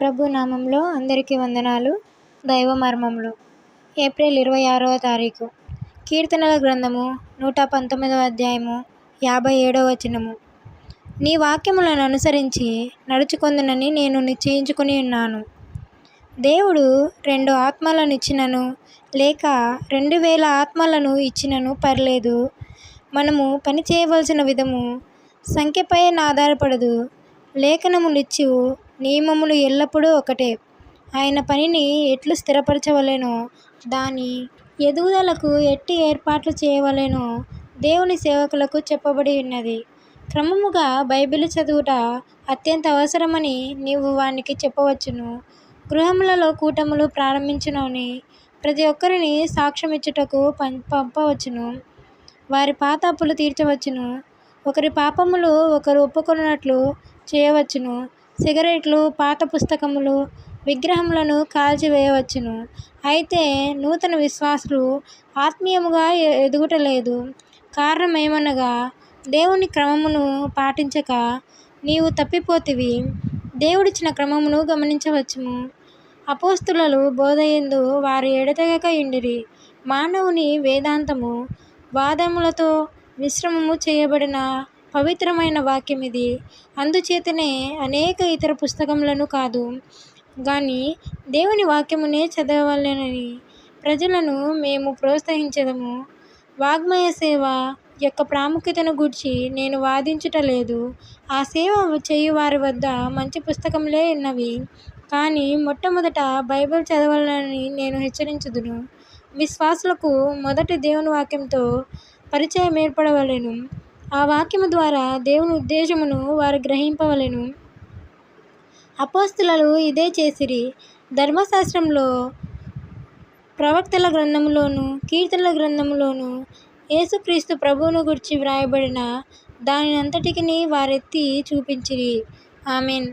ప్రభు నామంలో అందరికీ వందనాలు. దైవ మర్మములు ఏప్రిల్ 26వ తారీఖు. కీర్తనల గ్రంథము 119వ అధ్యాయము 57వ వచనము. నీ వాక్యములను అనుసరించి నడుచుకొందునని నేను నిశ్చయించుకుని ఉన్నాను. దేవుడు 2 ఆత్మలను ఇచ్చినను లేక 2000 ఆత్మలను ఇచ్చినను పర్లేదు. మనము పని చేయవలసిన విధము సంఖ్యపై ఆధారపడదు. లేఖనములిచ్చు నియమములు ఎల్లప్పుడూ ఒకటే. ఆయన పనిని ఎట్లు స్థిరపరచవలెనో, దాని ఎదుగుదలకు ఎట్టి ఏర్పాట్లు చేయవలెనో దేవుని సేవకులకు చెప్పబడి ఉన్నది. క్రమముగా బైబిలు చదువుట అత్యంత అవసరమని నీవు వానికి చెప్పవచ్చును. గృహములలో కూటములు ప్రారంభించునని ప్రతి ఒక్కరిని సాక్ష్యమిచ్చుటకు పంపవచ్చును. వారి పాత అప్పులు తీర్చవచ్చును. ఒకరి పాపములు ఒకరు ఒప్పుకొనున్నట్లు చేయవచ్చును. సిగరెట్లు, పాత పుస్తకములు, విగ్రహములను కాల్చివేయవచ్చును. అయితే నూతన విశ్వాసులు ఆత్మీయముగా ఎదుగుటలేదు. కారణమేమనగా దేవుని క్రమమును పాటించక నీవు తప్పిపోతివి. దేవుడిచ్చిన క్రమమును గమనించవచ్చును. అపోస్తులు బోధయందు వారు ఎడతెగక యుండిరి. మానవుని వేదాంతము వాదములతో మిశ్రమము చేయబడిన పవిత్రమైన వాక్యమిది. అందుచేతనే అనేక ఇతర పుస్తకములను కాదు గాని దేవుని వాక్యమునే చదవవలెనని ప్రజలను మేము ప్రోత్సహించెదము. వాగ్మయ సేవ యొక్క ప్రాముఖ్యతను గూర్చి నేను వాదించుటలేదు. ఆ సేవ చేయువారి వద్ద మంచి పుస్తకములే ఉన్నవి. కానీ మొట్టమొదట బైబిల్ చదవవలెనని నేను హెచ్చరించుదును. విశ్వాసులకు మొదట దేవుని వాక్యంతో పరిచయం ఏర్పడవలెను. ఆ వాక్యము ద్వారా దేవుని ఉద్దేశమును వారు గ్రహింపవలెను. అపోస్తులు ఇదే చేసిరి. ధర్మశాస్త్రంలో, ప్రవక్తల గ్రంథములోను, కీర్తనల గ్రంథములోను యేసుక్రీస్తు ప్రభువును గూర్చి వ్రాయబడిన దానినంతటికిని వారెత్తి చూపించిరి. ఆమేన్.